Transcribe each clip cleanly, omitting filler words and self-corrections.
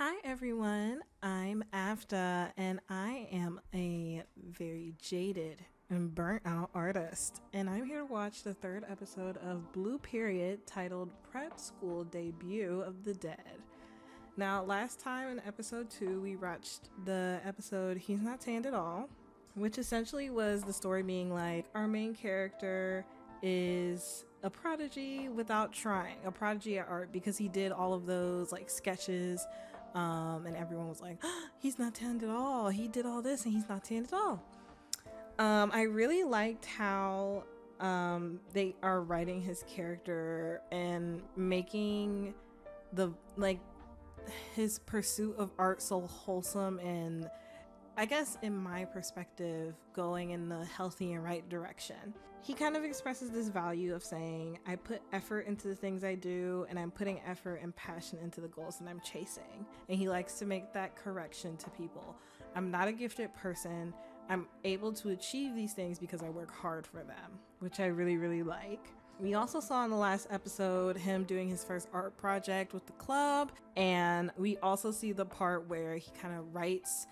Hi everyone, I'm Afta and I am a very jaded and burnt out artist. And I'm here to watch the third episode of Blue Period titled Prep School Debut of the Dead. Now, last time in episode 2, we watched the episode He's Not Tanned at All, which essentially was the story being like our main character is a prodigy without trying, a prodigy at art because he did all of those like sketches, and everyone was like, oh, he's not tanned at all. He did all this and he's not tanned at all. I really liked how they are writing his character and making the his pursuit of art so wholesome and, I guess in my perspective, going in the healthy and right direction. He kind of expresses this value of saying, I put effort into the things I do and I'm putting effort and passion into the goals that I'm chasing. And he likes to make that correction to people. I'm not a gifted person. I'm able to achieve these things because I work hard for them, which I really, really like. We also saw in the last episode him doing his first art project with the club. And we also see the part where he kind of writes,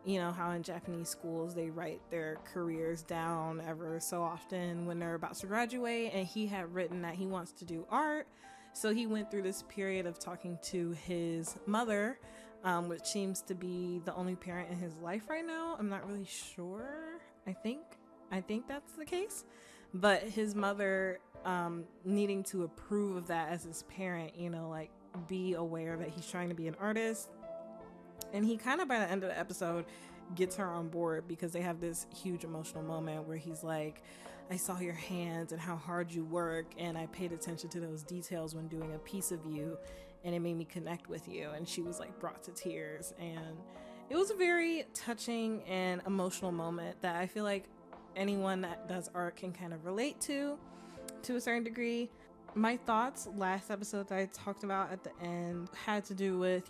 you know how in Japanese schools they write their careers down ever so often when they're about to graduate, and he had written that he wants to do art. So he went through this period of talking to his mother, which seems to be the only parent in his life right now. I'm not really sure. I think that's the case. But his mother needing to approve of that as his parent, like be aware that he's trying to be an artist. And he kind of, by the end of the episode, gets her on board because they have this huge emotional moment where he's like, I saw your hands and how hard you work, and I paid attention to those details when doing a piece of you, and it made me connect with you. And she was like brought to tears, and it was a very touching and emotional moment that I feel like anyone that does art can kind of relate to a certain degree. My thoughts last episode that I talked about at the end had to do with,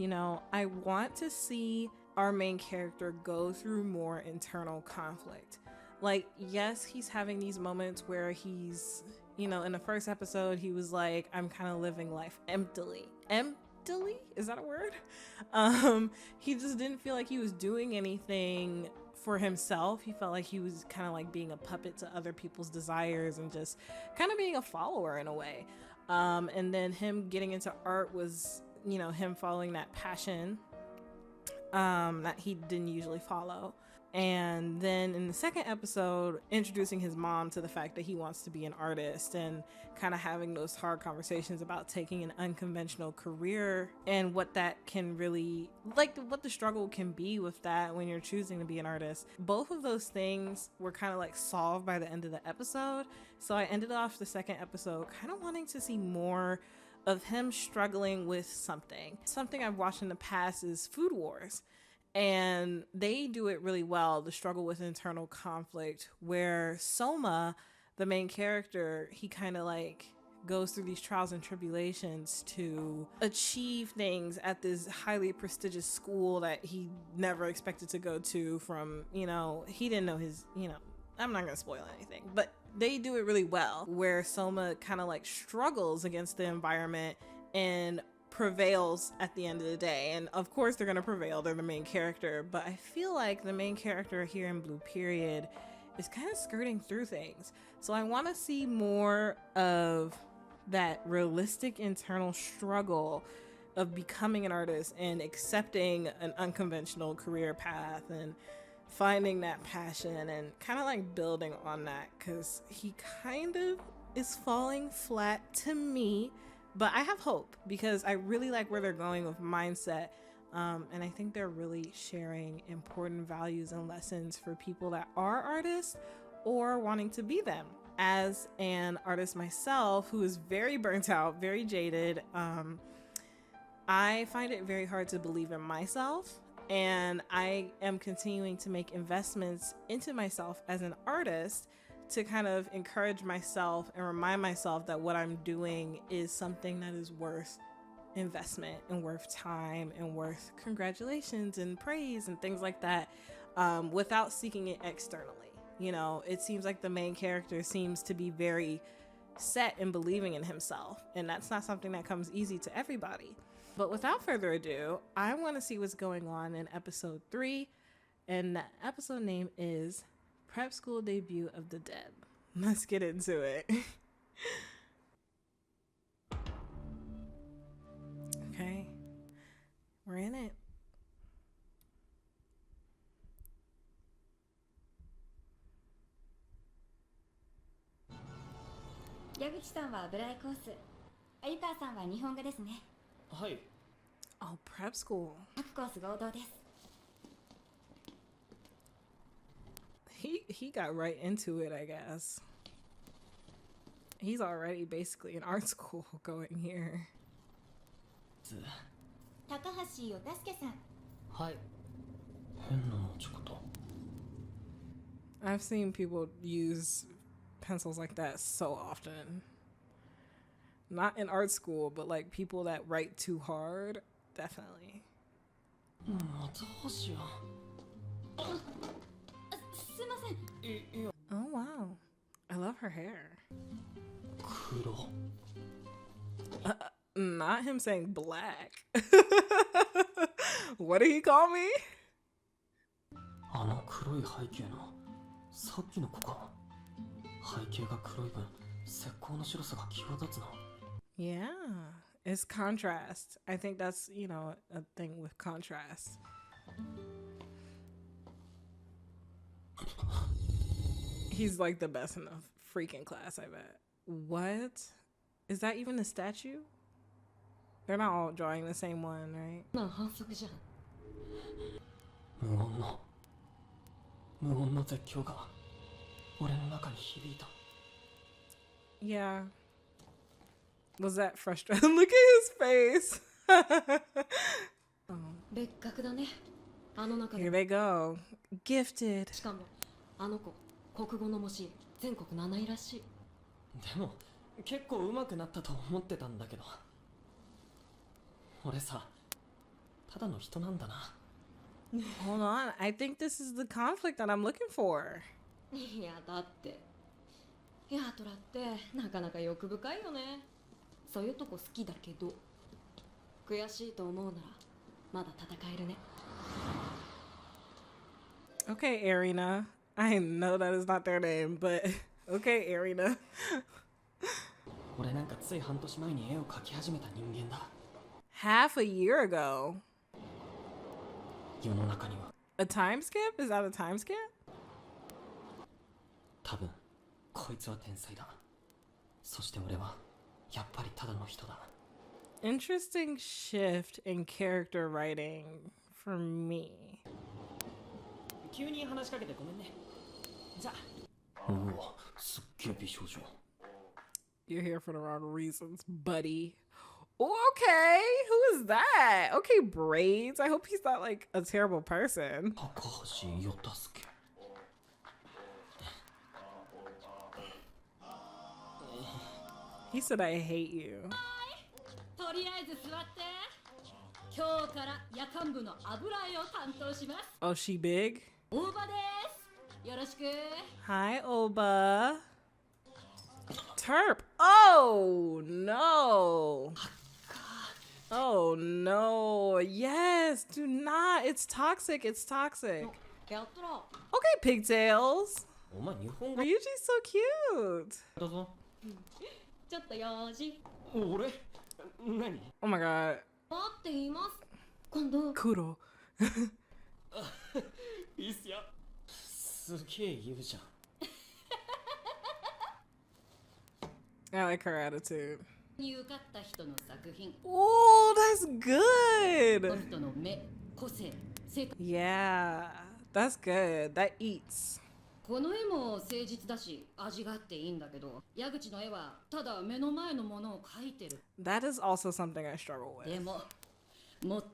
I want to see our main character go through more internal conflict. Like, yes, he's having these moments where he's, in the first episode, he was like, I'm kind of living life emptily. Emptily? Is that a word? He just didn't feel like he was doing anything for himself. He felt like he was kind of like being a puppet to other people's desires and just kind of being a follower in a way. And then him getting into art was, him following that passion that he didn't usually follow. And then in the second episode, introducing his mom to the fact that he wants to be an artist and kind of having those hard conversations about taking an unconventional career and what that can really, like what the struggle can be with that when you're choosing to be an artist. Both of those things were kind of like solved by the end of the episode. So I ended off the second episode kind of wanting to see more of him struggling with something. Something I've watched in the past is Food Wars. And they do it really well, the struggle with internal conflict, where Soma, the main character, he kind of like goes through these trials and tribulations to achieve things at this highly prestigious school that he never expected to go to from, he didn't know his, I'm not going to spoil anything, but they do it really well, where Soma kind of like struggles against the environment and prevails at the end of the day. And of course they're going to prevail, they're the main character, but I feel like the main character here in Blue Period is kind of skirting through things. So I want to see more of that realistic internal struggle of becoming an artist and accepting an unconventional career path and finding that passion and kind of like building on that, because he kind of is falling flat to me. But I have hope because I really like where they're going with mindset. And I think they're really sharing important values and lessons for people that are artists or wanting to be them. As an artist myself, who is very burnt out, very jaded, I find it very hard to believe in myself. And I am continuing to make investments into myself as an artist to kind of encourage myself and remind myself that what I'm doing is something that is worth investment and worth time and worth congratulations and praise and things like that, without seeking it externally. It seems like the main character seems to be very set in believing in himself, and that's not something that comes easy to everybody. But without further ado, I want to see what's going on in episode 3. And the episode name is Prep School Debut of the Dead. Let's get into it. Okay. We're in it. Ryuji さんはブライコース、鮎川さんは日本語ですね。はい。Oh, prep school. 各コース合同です。He got right into it, I guess. He's already basically in art school going here. 高橋おたすけさん。はい。変な持ち方。 I've seen people use pencils like that so often. Not in art school, but like people that write too hard, definitely. 松橋や。すいません。Oh wow. I love her hair. 黒。 Not him saying black. What did he call me? あの黒い背景のさっきの子か。背景が黒い分、石膏の白さが際立つな。Yeah, it's contrast. I think that's, you know, a thing with contrast. He's like the best in the freaking class, I bet. What? Is that even a statue? They're not all drawing the same one, right? なあ、反則じゃん。無音の絶叫が俺の中に響いた。Yeah. Was that frustrating? Look at his face. Oh. 別格だね。あの中 Here で they go. Gifted. しかもあの子国語の模試全国7位らしい。でも結構上手くなったと思ってたんだけど。俺さ、ただの人なんだな。Hold on. I think this is the conflict that I'm looking for. いやだってヤトラってなかなか欲深いよね。そういうとこ好きだけど悔しいと思うならまだ戦えるね。 Okay, Arena. I know that is not their name, but okay, Arena. 俺なんかつい半年前に絵を描き始めた人間だ。Half a year ago. 世の中には A time skip? Is that a time skip? 多分こいつは天才だ。そして俺はやっぱりただの人だ。 Interesting shift in character writing for me. 急に話しかけてごめんね。じゃあ。うわ、すっげえ美少女。 You're here for the wrong reasons, buddy. Oh, okay. Who is that? Okay, braids. I hope he's not like a terrible person. 高橋よたすけ。He said, I hate you. とりあえず座って。今日から夜間部の油絵を担当します。 Oh, she big? 大場です。よろしく。 Hi, Oba. Terp. Oh, no. Oh, no. Yes, do not. It's toxic. It's toxic. やったら。 Okay, pigtails. お前日本語 Ryuji's so cute. だぞ。ちょっと用事。俺何 Oh my god. 待っています。今度。 Kuro. いいっすよ。すげえ言うじゃん。 I like her attitude. に受かった人の作品。 Oh, that's その good. 人の目、個性、性格。 Yeah, that's good. That eats. この絵も誠実だし味があっていいんだけど、矢口の絵はただ目の前のものを描いてる。 That is also something I struggle with. でも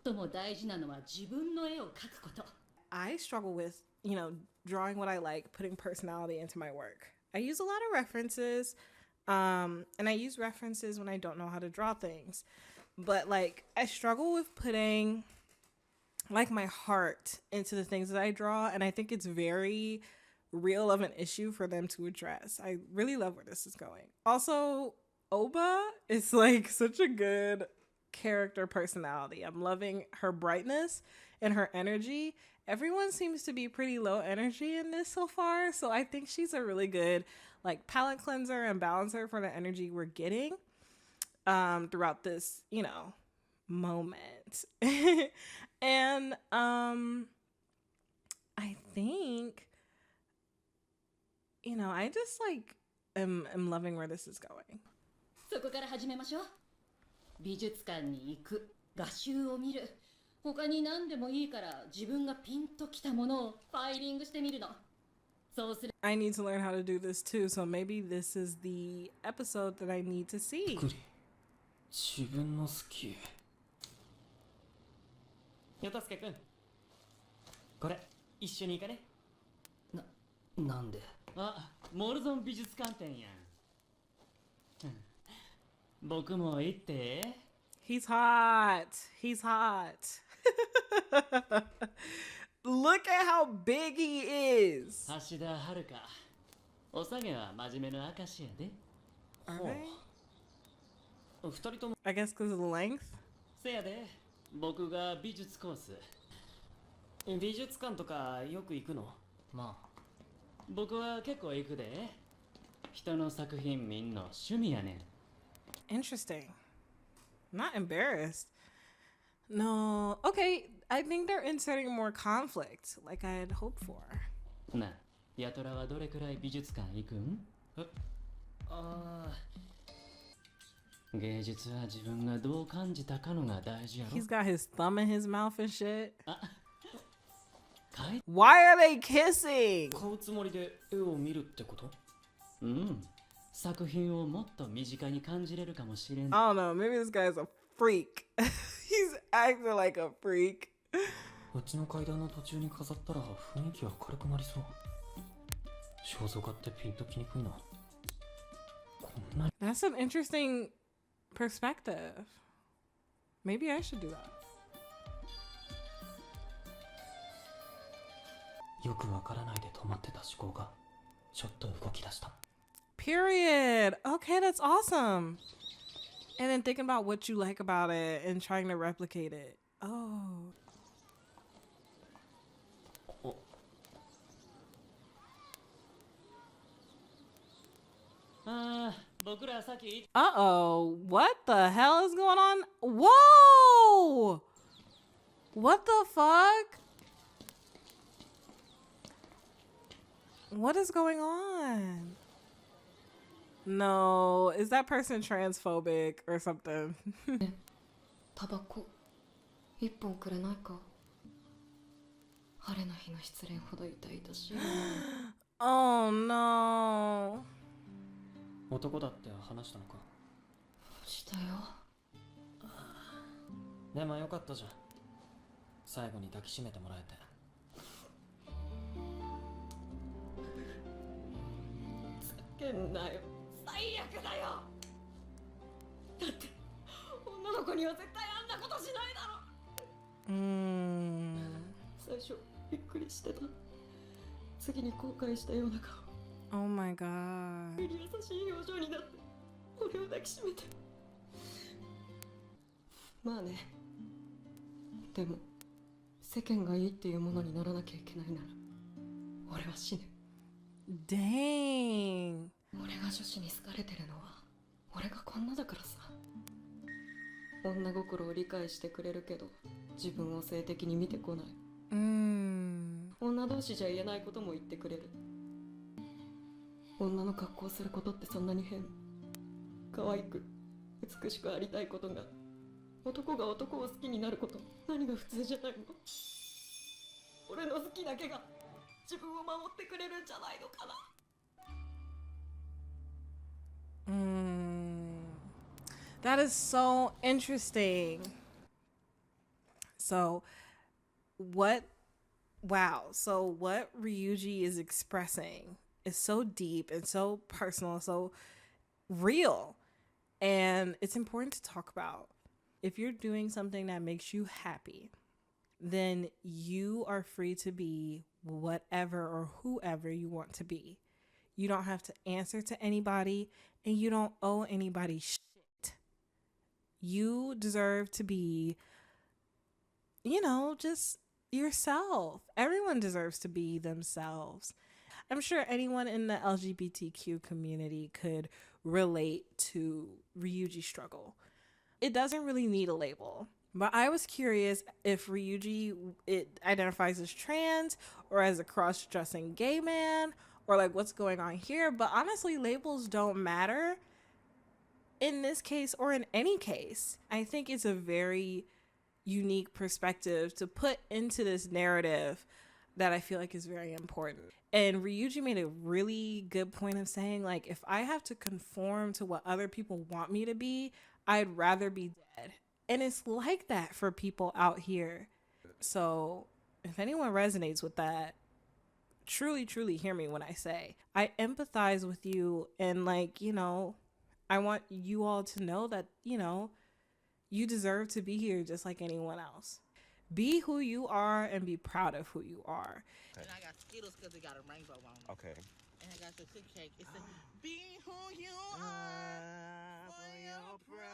最も大事なのは自分の絵を描くこと。 I struggle with, you know, drawing what I like, putting personality into my work. I use a lot of references, and I use references when I don't know how to draw things. But like, I struggle with putting like my heart into the things that I draw, and I think it's very real of an issue for them to address. I really love where this is going. Also, Oba is like such a good character personality. I'm loving her brightness and her energy. Everyone seems to be pretty low energy in this so far, so I think she's a really good like palette cleanser and balancer for the energy we're getting throughout this, you know, moment. And I think, you know, I just like am loving where this is going. そこから始めましょう。美術館に行く、画集を見る、他に何でもいいから自分がピンときたものをファイリングしてみるの。そうする。I need to learn how to do this too, so maybe this is the episode that I need to see. 自分の好き。よたすけくん、これ一緒に行かね。なんで？あ、モルゾン美術館展やん。僕も行って。He's hot. He's hot. Look at how big he is. 橋田遥。お下げは真面目の証やで。Are they? 二人とも。I guess because of the length. せやで、僕が美術コース。美術館とかよく行くの？まあ。僕は結構行くで。人の作品見んの趣味やねん。Interesting. Not embarrassed. No. Okay, I think they're inserting more conflict, like I had hoped for. な、ヤトラはどれくらい美術館行くん？ああ。芸術は自分がどう感じたかのが大事やろ。 He's got his thumb in his mouth and shit. かい Why are they kissing? 買うつもりで絵を見るってこと？うん。作品をもっと身近に感じれるかもしれん。I don't know. Maybe this guy's a freak. He's acting like a freak. うちの階段の途中に飾ったら雰囲気は軽くなりそう。肖像画ってピンときにくいな。こんなに。 That's an interesting perspective. Maybe I should do that. よくわからないで止まってた思考がちょっと動き出した。 Period. Okay, that's awesome. And then thinking about what you like about it and trying to replicate it. Oh. ああ、僕らさっき。Uh-oh. What the hell is going on? Whoa! What the fuck? What is going on? No, is that person transphobic or something? タバコ一本くれないか。晴れの日の失恋ほど痛々しいな。Oh no. 男だって話したのか？したよ。でもよかったじゃん。最後に抱きしめてもらえて。叫んなよ。最悪だよ。だって女の子には絶対あんなことしないだろ。最初びっくりしてた。次に後悔したような顔。 Oh my god. 優しい表情になって俺を抱きしめて。まあね。でも世間がいいっていうものにならなきゃいけないなら俺は死ぬ。 Dang. 俺が女子に好かれてるのは俺がこんなだからさ。女心を理解してくれるけど自分を性的に見てこない。女同士じゃ言えないことも言ってくれる。女の格好することってそんなに変？可愛く美しくありたいことが男が男を好きになること、何が普通じゃないの？俺の好きだけが自分を守ってくれるんじゃないのかな。That is so interesting. So what Ryuji is expressing is so deep and so personal, so real. And it's important to talk about. If you're doing something that makes you happy, then you are free to be whatever or whoever you want to be. You don't have to answer to anybody, and you don't owe anybody shit. You deserve to be, just yourself. Everyone deserves to be themselves. I'm sure anyone in the LGBTQ community could relate to Ryuji's struggle. It doesn't really need a label. But I was curious if Ryuji identifies as trans or as a cross-dressing gay man or like what's going on here. But honestly, labels don't matter in this case or in any case. I think it's a very unique perspective to put into this narrative that I feel like is very important. And Ryuji made a really good point of saying, like, if I have to conform to what other people want me to be, I'd rather be dead. And it's like that for people out here. So if anyone resonates with that, truly, truly hear me when I say I empathize with you. And like, I want you all to know that, you deserve to be here just like anyone else. Be who you are and be proud of who you are. And I got Skittles because it got a rainbow on it. Okay. And I got the cupcake. It said, be who you are for your pride.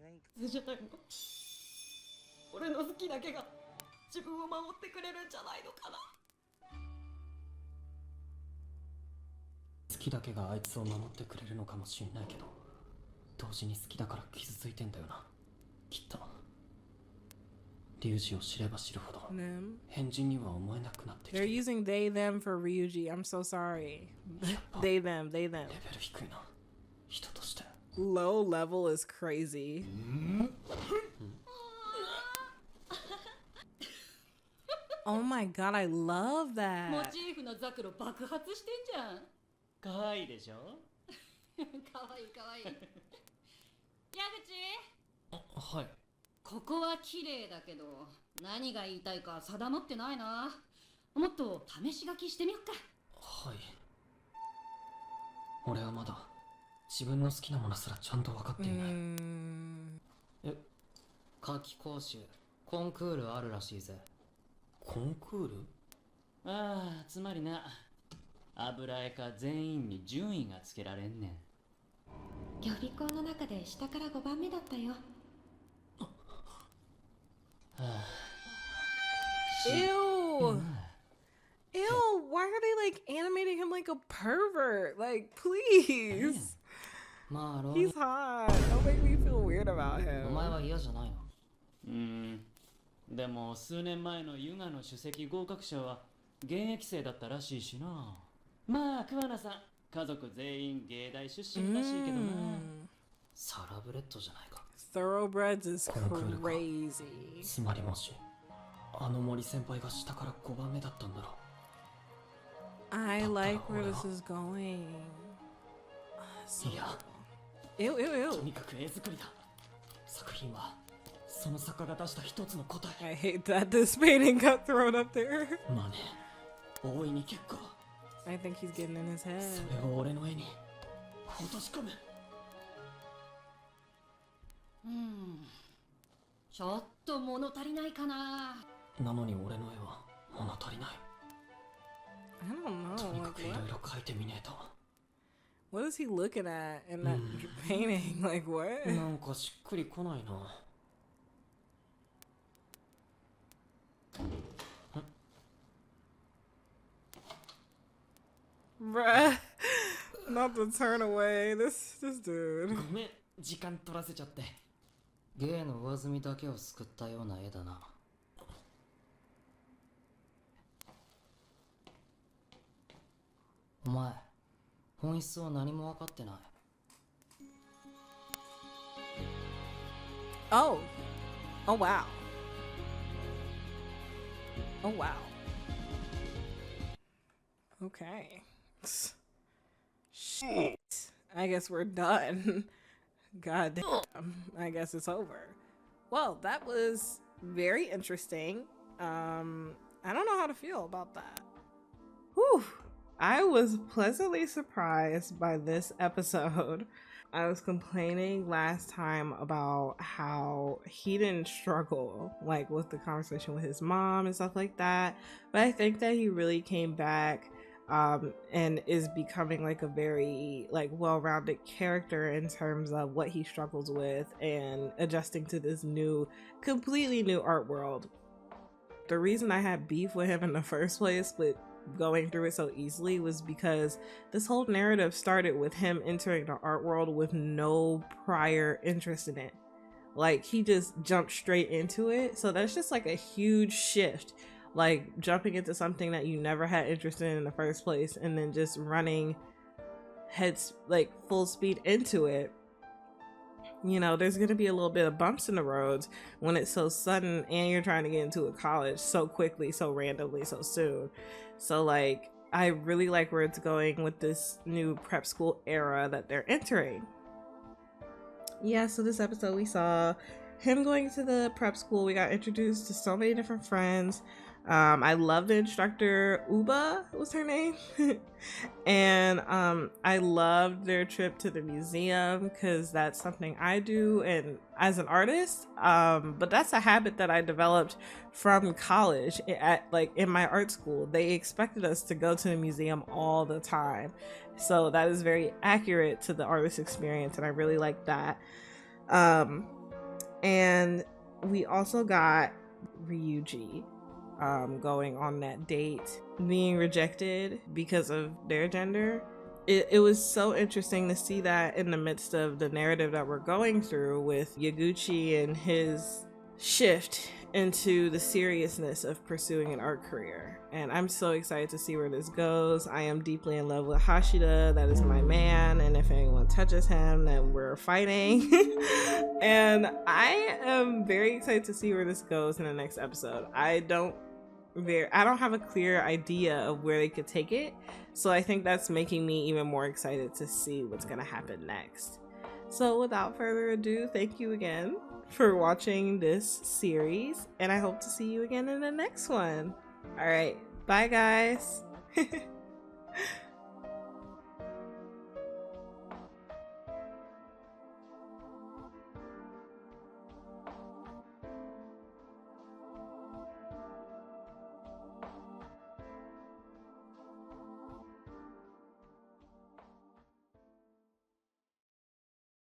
Thanks. じゃないの俺の好きだけが自分を守ってくれるんじゃないのかな。好きだけがあいつを守ってくれるのかもしんないけど、同時に好きだから傷ついてんだよな、きっと。リュウジを知れば知るほど変人には思えなくなってきて。 They're using they them for Ryuji. I'm so sorry. They them. レベル低いな、人として。 Low level is crazy. Oh my god, I love モ that. チーフのザクロ爆発してんじゃん。かわいいでしょ。かわいいかわいい。矢口、はい。ここは綺麗だけど何が言いたいか定まってないな。もっと試し書きしてみよっか。はい。俺はまだ自分の好きなものすらちゃんと分かっていない。夏季講習コンクールあるらしいぜ。コンクール？ああ、つまりな、油絵家全員に順位がつけられんねん。予備校の中で下から5番目だったよ。Ew. Ew, why are they like animating him like a pervert? Like, please. まあ、浪 He's hot. Don't make me feel weird about お前 him. は嫌じゃないの？でも数年前のユガの首席合格者は現役生だったらしいしな。まあ、桑名さん、家族全員芸大出身らしいけどな。サラブレッドじゃないか。 Thoroughbreds is コンクールか。 crazy. つまりもしあの森先輩が下から5番目だったんだろう。 I like where this is going. いや、 Ew, ew, と ew. にかく絵作りだ。作品はその作家が出した一つの答え。 I hate that this painting got thrown up there. まあね、大いに結構。 I think he's getting in his そ head. れを俺の絵に落とし込む。ちょっと物足りないかな。なのに俺の絵は物足りない。 I don't と know. にか Like, くいろい what? ろ描いてみねえと。 What is he looking at in that painting? Like, what? なんかしっくりこないな。 Bruh. Not to turn away. This dude. ごめん、時間取らせちゃって。芸の上積みだけを救ったような絵だな。お前、本質は何も分かってない。 Oh. Oh, wow. Oh, wow. Okay. Shit. I guess we're done. God damn. I guess it's over. Well, that was very interesting. I don't know how to feel about that. Whew. I was pleasantly surprised by this episode. I was complaining last time about how he didn't struggle like with the conversation with his mom and stuff like that, but I think that he really came back and is becoming like a very like well-rounded character in terms of what he struggles with and adjusting to this completely new art world. The reason I had beef with him in the first place with going through it so easily was because this whole narrative started with him entering the art world with no prior interest in it. Like, he just jumped straight into it. So that's just like a huge shift, like jumping into something that you never had interest in the first place and then just running heads like full speed into it. You know, there's gonna be a little bit of bumps in the roads when it's so sudden and you're trying to get into a college so quickly, so randomly, so soon. So like, I really like where it's going with this new prep school era that they're entering. Yeah, so this episode we saw him going to the prep school. We got introduced to so many different friends. I love the instructor, Uba was her name. And I loved their trip to the museum because that's something I do and as an artist, but that's a habit that I developed from college. In my art school, they expected us to go to the museum all the time, so that is very accurate to the artist experience, and I really like that. And we also got Ryuji going on that date, being rejected because of their gender. It was so interesting to see that in the midst of the narrative that we're going through with Yaguchi and his shift into the seriousness of pursuing an art career. And I'm so excited to see where this goes. I am deeply in love with Hashida. That is my man, and if anyone touches him, then we're fighting. And I am very excited to see where this goes in the next episode. I don't have a clear idea of where they could take it, so I think that's making me even more excited to see what's gonna happen next. So without further ado, thank you again for watching this series, and I hope to see you again in the next one. All right, bye guys.